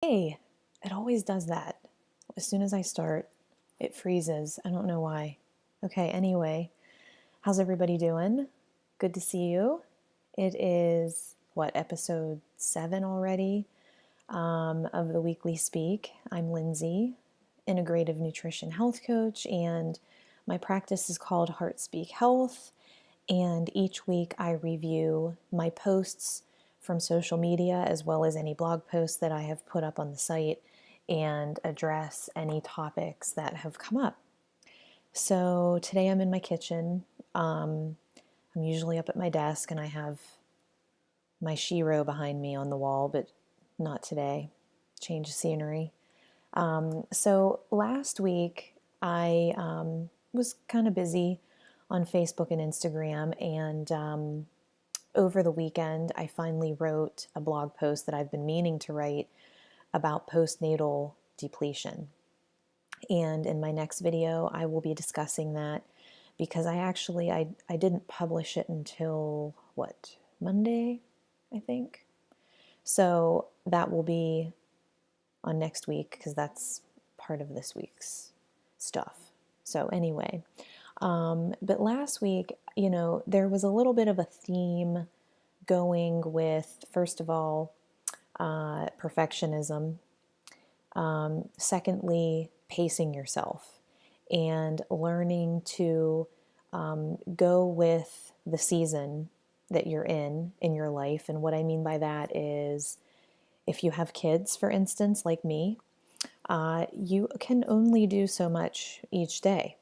Hey, it always does that. As soon as I start, it freezes. I don't know why. Okay, anyway, how's everybody doing? Good to see you. It is, what, episode 7 already of the Weekly Speak. I'm Lindsay, integrative nutrition health coach, and my practice is called HeartSpeak Health. And each week I review my posts from social media as well as any blog posts that I have put up on the site and address any topics that have come up. So today I'm in my kitchen. I'm usually up at my desk and I have my Shiro behind me on the wall, but not today. Change of scenery. So last week I was kind of busy on Facebook and Instagram, and over the weekend I finally wrote a blog post that I've been meaning to write about postnatal depletion. And in my next video I will be discussing that because I didn't publish it until Monday, I think. So that will be on next week because that's part of this week's stuff. So anyway, but last week, there was a little bit of a theme going with, first of all, perfectionism. Secondly, pacing yourself and learning to go with the season that you're in your life. And what I mean by that is if you have kids, for instance, like me, you can only do so much each day.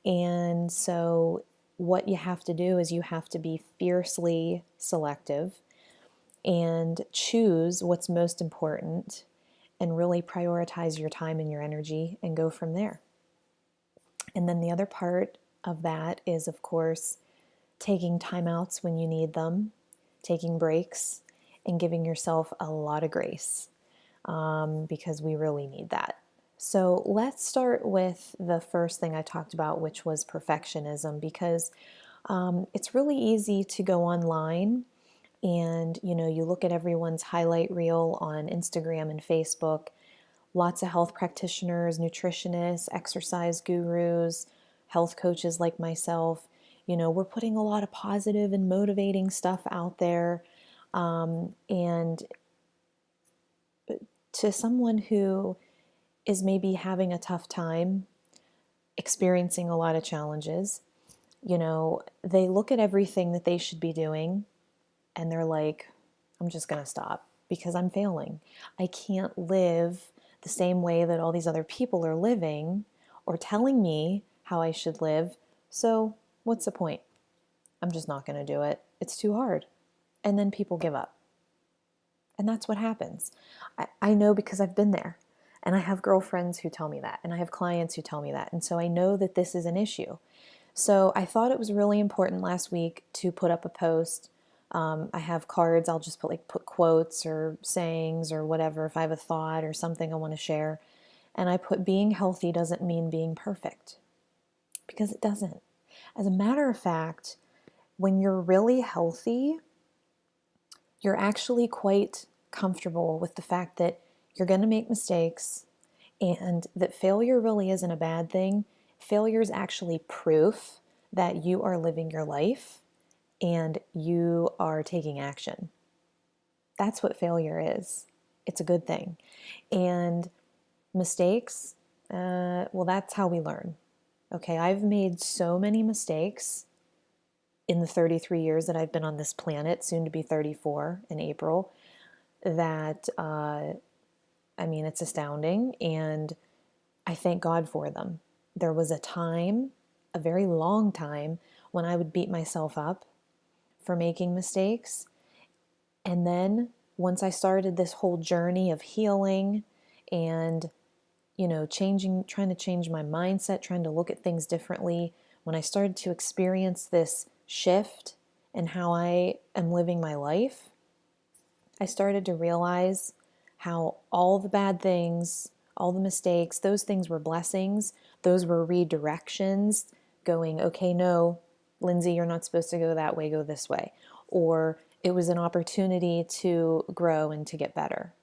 And so what you have to do is you have to be fiercely selective and choose what's most important and really prioritize your time and your energy and go from there. And then the other part of that is, of course, taking timeouts when you need them, taking breaks, and giving yourself a lot of grace because we really need that. So let's start with the first thing I talked about, which was perfectionism, because it's really easy to go online and you look at everyone's highlight reel on Instagram and Facebook. Lots of health practitioners, nutritionists, exercise gurus, health coaches like myself. We're putting a lot of positive and motivating stuff out there. And to someone who is maybe having a tough time, experiencing a lot of challenges, they look at everything that they should be doing and they're like, I'm just going to stop because I'm failing. I can't live the same way that all these other people are living or telling me how I should live. So what's the point? I'm just not going to do it. It's too hard. And then people give up. And that's what happens. I know because I've been there. And I have girlfriends who tell me that. And I have clients who tell me that. And so I know that this is an issue. So I thought it was really important last week to put up a post. I have cards. I'll just put quotes or sayings or whatever if I have a thought or something I want to share. And I put being healthy doesn't mean being perfect. Because it doesn't. As a matter of fact, when you're really healthy, you're actually quite comfortable with the fact that you're going to make mistakes and that failure really isn't a bad thing. Failure is actually proof that you are living your life and you are taking action. That's what failure is. It's a good thing. And mistakes, well, that's how we learn. Okay, I've made so many mistakes in the 33 years that I've been on this planet, soon to be 34 in April, that, it's astounding, and I thank God for them. There was a time, a very long time, when I would beat myself up for making mistakes, and then once I started this whole journey of healing and, trying to change my mindset, trying to look at things differently, when I started to experience this shift in how I am living my life, I started to realize how all the bad things, all the mistakes, those things were blessings. Those were redirections going, okay, no, Lindsay, you're not supposed to go that way, go this way. Or it was an opportunity to grow and to get better.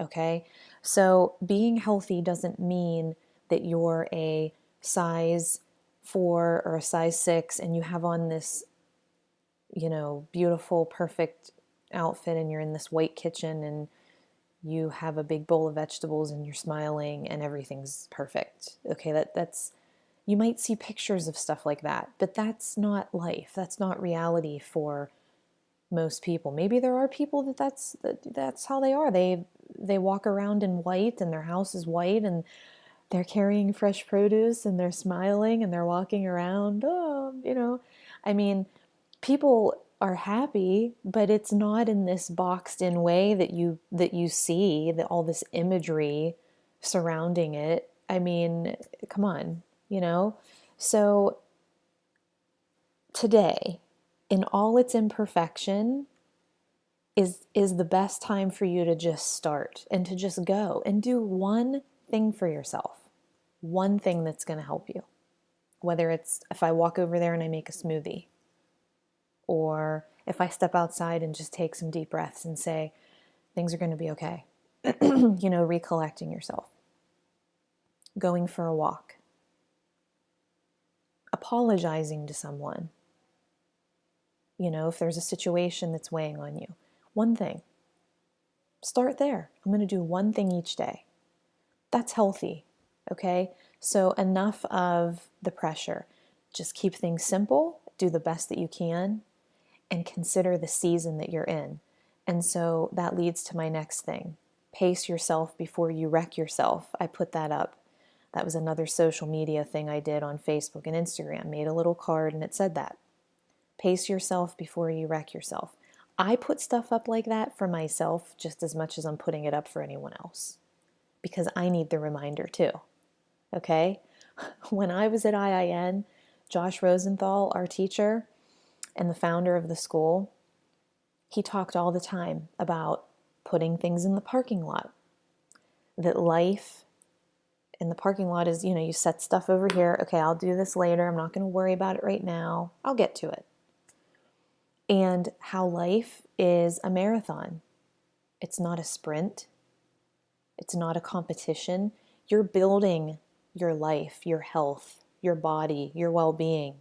Okay? So being healthy doesn't mean that you're a size 4 or a size 6 and you have on this, beautiful, perfect outfit and you're in this white kitchen and you have a big bowl of vegetables and you're smiling and everything's perfect. Okay, that's you might see pictures of stuff like that, but that's not life. That's not reality for most people. Maybe there are people that's how they are. They walk around in white and their house is white and they're carrying fresh produce and they're smiling and they're walking around. I mean, people are happy, but it's not in this boxed in way that you see that all this imagery surrounding it. I mean, come on, you know? So today, in all its imperfection, is the best time for you to just start and to just go and do one thing for yourself. One thing that's going to help you. Whether it's if I walk over there and I make a smoothie, or if I step outside and just take some deep breaths and say, things are going to be okay. Recollecting yourself. Going for a walk. Apologizing to someone. If there's a situation that's weighing on you. One thing. Start there. I'm going to do one thing each day. That's healthy. Okay? So enough of the pressure. Just keep things simple. Do the best that you can. And consider the season that you're in. And so that leads to my next thing. Pace yourself before you wreck yourself. I put that up. That was another social media thing I did on Facebook and Instagram. Made a little card and it said that. Pace yourself before you wreck yourself. I put stuff up like that for myself just as much as I'm putting it up for anyone else. Because I need the reminder too. Okay? When I was at IIN, Josh Rosenthal, our teacher, and the founder of the school, he talked all the time about putting things in the parking lot. That life in the parking lot is, you set stuff over here. Okay, I'll do this later. I'm not going to worry about it right now. I'll get to it. And how life is a marathon. It's not a sprint. It's not a competition. You're building your life, your health, your body, your well-being.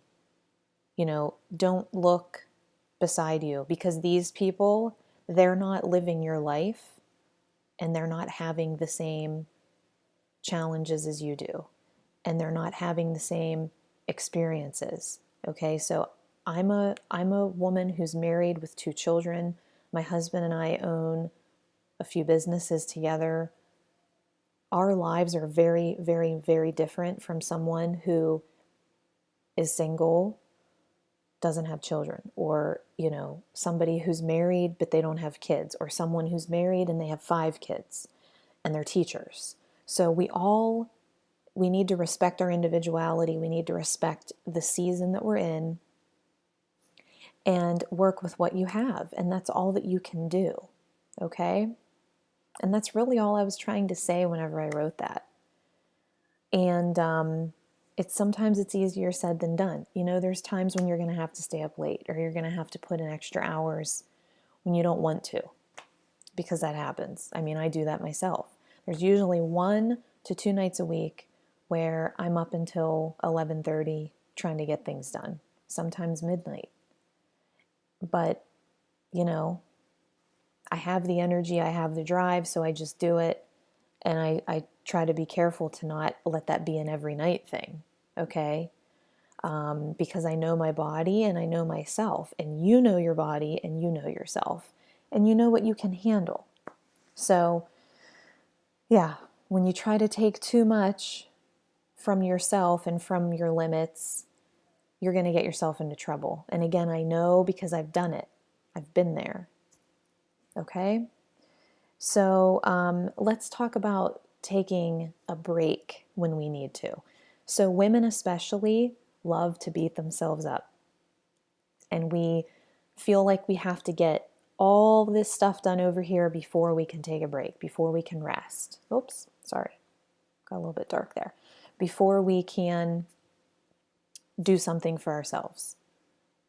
Don't look beside you because these people, they're not living your life and they're not having the same challenges as you do and they're not having the same experiences. Okay, so I'm a woman who's married with 2 children. My husband and I own a few businesses together. Our lives are very, very, very different from someone who is single, doesn't have children, or somebody who's married but they don't have kids, or someone who's married and they have 5 kids and they're teachers. So we need to respect our individuality. We need to respect the season that we're in and work with what you have, and that's all that you can do. Okay? And that's really all I was trying to say whenever I wrote that. And sometimes it's easier said than done. There's times when you're going to have to stay up late or you're going to have to put in extra hours when you don't want to, because that happens. I mean, I do that myself. There's usually 1 to 2 nights a week where I'm up until 11:30 trying to get things done, sometimes midnight. But, I have the energy, I have the drive, so I just do it. And I try to be careful to not let that be an every night thing, okay? Because I know my body and I know myself, and you know your body and you know yourself, and you know what you can handle. So, yeah, when you try to take too much from yourself and from your limits, you're going to get yourself into trouble. And again, I know because I've done it. I've been there, okay? So let's talk about taking a break when we need to. So women especially love to beat themselves up. And we feel like we have to get all this stuff done over here before we can take a break, before we can rest. Oops, sorry. Got a little bit dark there. Before we can do something for ourselves.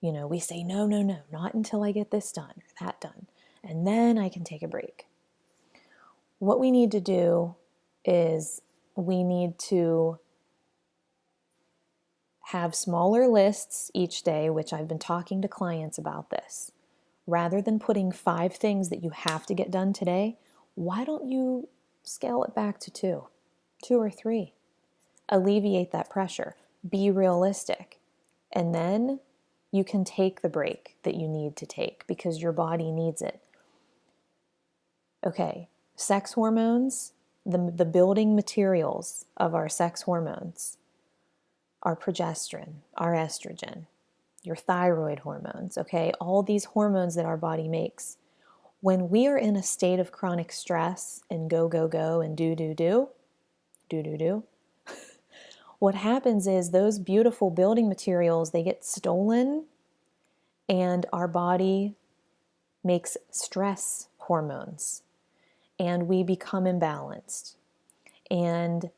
We say, no, not until I get this done or that done. And then I can take a break. what we need to do is we need to have smaller lists each day, which I've been talking to clients about this. Rather than putting 5 things that you have to get done today, why don't you scale it back to 2 or 3? Alleviate that pressure. Be realistic. And then you can take the break that you need to take because your body needs it. Okay, sex hormones, the building materials of our sex hormones, our progesterone, our estrogen, your thyroid hormones, okay? All these hormones that our body makes. When we are in a state of chronic stress and go, go, go, and do, what happens is those beautiful building materials, they get stolen, and our body makes stress hormones, and we become imbalanced. And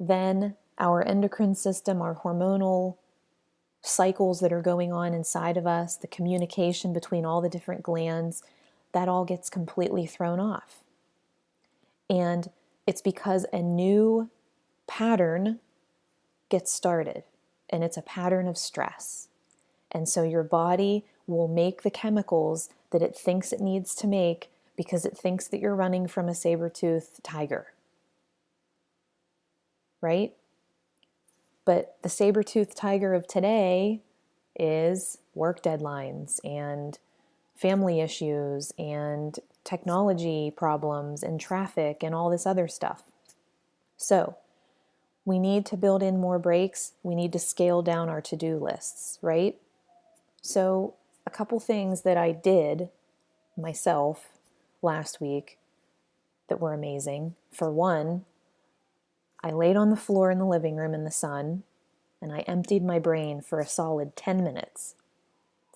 then our endocrine system, our hormonal cycles that are going on inside of us, the communication between all the different glands, that all gets completely thrown off. And it's because a new pattern gets started, and it's a pattern of stress. And so your body will make the chemicals that it thinks it needs to make because it thinks that you're running from a saber-toothed tiger, right? But the saber-toothed tiger of today is work deadlines and family issues and technology problems and traffic and all this other stuff. So we need to build in more breaks. We need to scale down our to-do lists, right? So a couple things that I did myself last week that were amazing. For one, I laid on the floor in the living room in the sun, and I emptied my brain for a solid 10 minutes.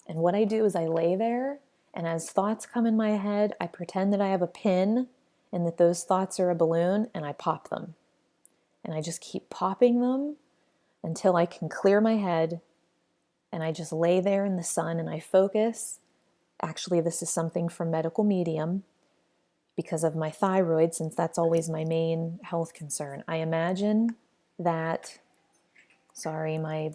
And what I do is I lay there, and as thoughts come in my head, I pretend that I have a pin and that those thoughts are a balloon, and I pop them. And I just keep popping them until I can clear my head, and I just lay there in the sun and I focus. Actually, this is something from Medical Medium because of my thyroid, since that's always my main health concern. I imagine that, sorry, my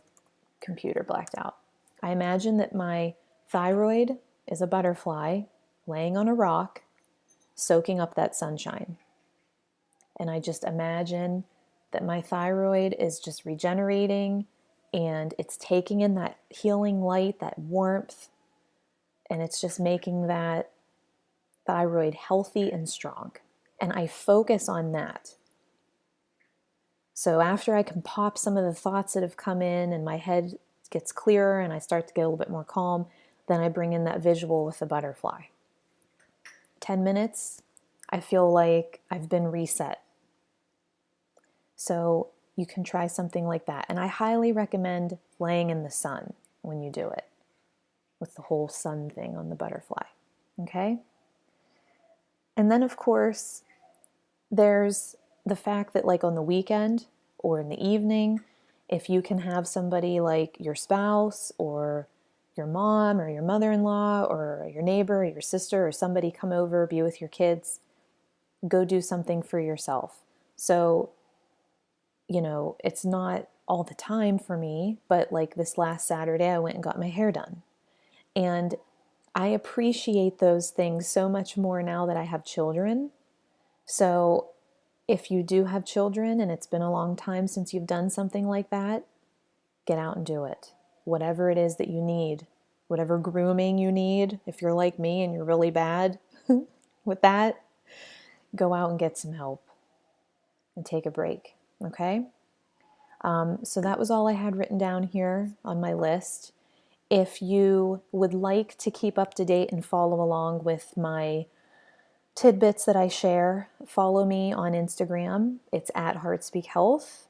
computer blacked out. I imagine that my thyroid is a butterfly laying on a rock, soaking up that sunshine. And I just imagine that my thyroid is just regenerating and it's taking in that healing light, that warmth, and it's just making that thyroid healthy and strong. And I focus on that. So after I can pop some of the thoughts that have come in and my head gets clearer and I start to get a little bit more calm, then I bring in that visual with the butterfly. 10 minutes, I feel like I've been reset. So you can try something like that. And I highly recommend laying in the sun when you do it, with the whole sun thing on the butterfly, okay? And then, of course, there's the fact that, like, on the weekend or in the evening, if you can have somebody like your spouse or your mom or your mother-in-law or your neighbor or your sister or somebody come over, be with your kids, go do something for yourself. So, you know, it's not all the time for me, but like this last Saturday, I went and got my hair done. And I appreciate those things so much more now that I have children. So if you do have children and it's been a long time since you've done something like that, get out and do it. Whatever it is that you need, whatever grooming you need, if you're like me and you're really bad with that, go out and get some help and take a break, okay? So that was all I had written down here on my list. If you would like to keep up to date and follow along with my tidbits that I share, follow me on Instagram. It's at HeartSpeak Health,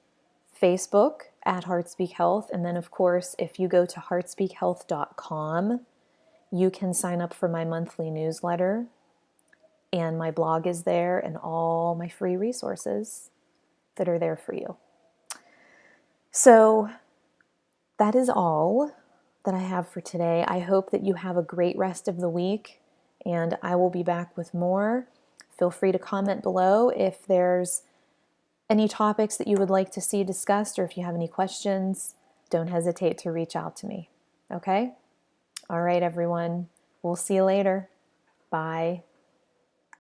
Facebook at HeartSpeak Health, and then of course, if you go to heartspeakhealth.com, you can sign up for my monthly newsletter, and my blog is there and all my free resources that are there for you. So that is all that I have for today. I hope that you have a great rest of the week, and I will be back with more. Feel free to comment below if there's any topics that you would like to see discussed, or if you have any questions, don't hesitate to reach out to me. Okay? All right, everyone. We'll see you later. Bye.